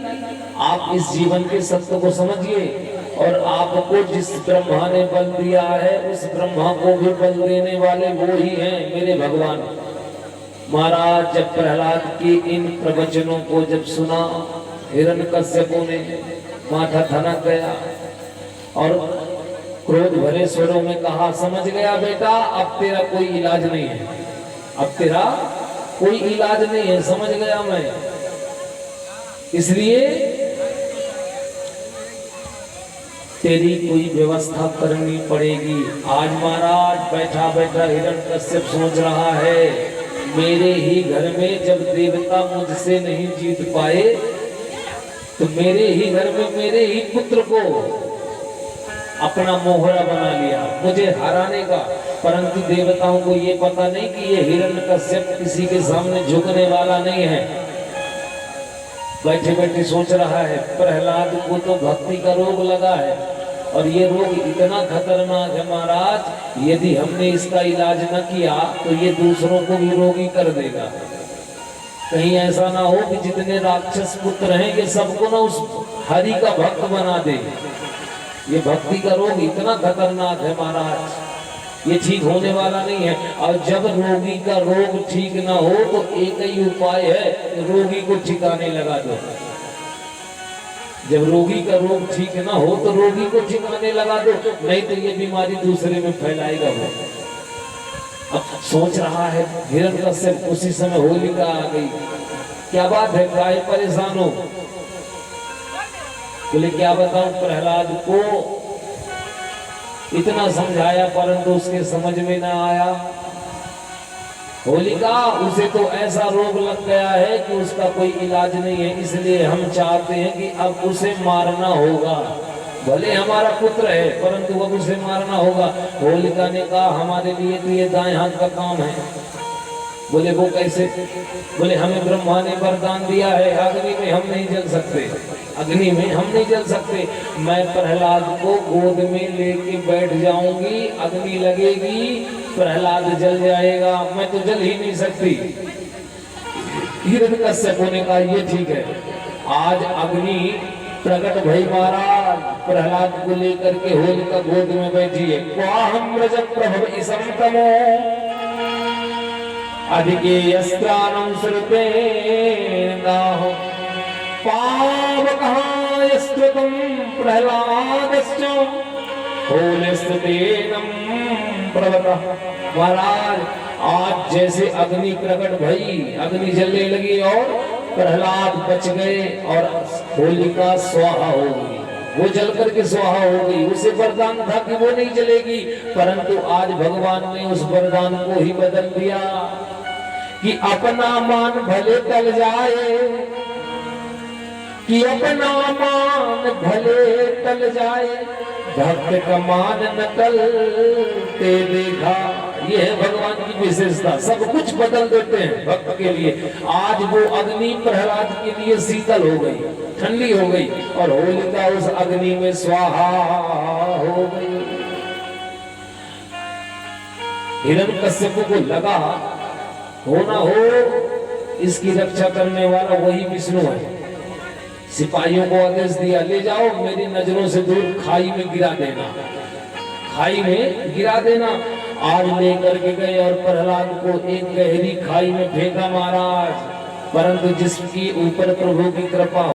आप इस जीवन के सत्य को समझिए और आपको जिस ब्रह्मा ने बल दिया है उस ब्रह्मा को भी बल देने वाले वो ही हैं मेरे भगवान। महाराज जब प्रहलाद के इन प्रवचनों को जब सुना, हिरण्यकश्यप ने माथा ठनक गया और क्रोध भरे स्वरों में कहा, समझ गया बेटा, अब तेरा कोई इलाज नहीं है, अब तेरा कोई इलाज नहीं है, समझ गया मैं। इसलिए तेरी कोई व्यवस्था करनी पड़ेगी। आज महाराज बैठा बैठा हिरण्यकश्यप सोच रहा है, मेरे ही घर में जब देवता मुझसे नहीं जीत पाए तो मेरे ही घर में मेरे ही पुत्र को अपना मोहरा बना लिया मुझे हराने का। परंतु देवताओं को ये पता नहीं कि ये हिरण्यकश्यप किसी के सामने झुकने वाला नहीं है। बैठे बैठे सोच रहा है, प्रहलाद को तो भक्ति का रोग लगा है और ये रोग इतना खतरनाक है महाराज, यदि हमने इसका इलाज न किया तो ये दूसरों को भी रोगी कर देगा। कहीं ऐसा ना हो कि जितने राक्षस पुत्र हैं ये सबको ना उस हरि का भक्त बना दे। ये भक्ति का रोग इतना खतरनाक है महाराज, ये ठीक होने वाला नहीं है। और जब रोगी का रोग ठीक ना हो तो एक ही उपाय है, रोगी को ठिकाने लगा दो। जब रोगी का रोग ठीक ना हो तो रोगी को ठिकाने लगा दो, नहीं तो ये बीमारी दूसरे में फैलाएगा वो। अब सोच रहा है हिरण्यकश्यप, उसी समय होलिका आ गई। क्या बात है, काहे परेशान हो? बोले क्या बताऊं, प्रहलाद को इतना समझाया परंतु उसके समझ में ना आया। होलिका, उसे तो ऐसा रोग लग गया है कि उसका कोई इलाज नहीं है, इसलिए हम चाहते हैं कि अब उसे मारना होगा। भले हमारा पुत्र है परंतु अब उसे मारना होगा। होलिका ने कहा, हमारे लिए तो ये दाएं हाथ का काम है। बोले वो कैसे? बोले हमें ब्रह्मा ने वरदान दिया है, अग्नि में हम नहीं जल सकते, अग्नि में हम नहीं जल सकते। मैं प्रहलाद को गोद में लेके बैठ जाऊंगी, अग्नि लगेगी, प्रहलाद जल जाएगा, मैं तो जल ही नहीं सकती। हिरण्यकश्यप ने कहा ये ठीक है, आज अग्नि प्रकट भई महाराज, प्रहलाद को लेकर के होलिका गोद में बैठी है। क्वाहम रजत प्रभव इसम तमो अधिकेयस्त्राणं श्रुतेनाहो पावकहायस्त्वं प्रहलादश्च होलिस्तेनं प्रवतः। महाराज आज जैसे अग्नि प्रकट भई, अग्नि जलने लगी और प्रहलाद बच गए और होलिका स्वाहा हो गई, वो जल करके स्वाहा हो गई। उसे वरदान था कि वो नहीं जलेगी, परंतु आज भगवान ने उस वरदान को ही बदल दिया कि अपना मान भले टल जाए, कि अपना मान भले टल जाए, भक्त का मान न टलते देखा। ये है भगवान की विशेषता, सब कुछ बदल देते हैं भक्त के लिए। आज वो अग्नि प्रहलाद के लिए शीतल हो गई, ठंडी हो गई और होलिका उस अग्नि में स्वाहा हो गई। हिरण्यकश्यप को लगा हो ना हो इसकी रक्षा करने वाला वही विष्णु है। सिपाहियों को आदेश दिया, ले जाओ मेरी नजरों से दूर खाई में गिरा देना, खाई में गिरा देना। आज लेकर के गए और प्रहलाद को एक गहरी खाई में फेंका महाराज, परंतु जिसकी ऊपर प्रभु की कृपा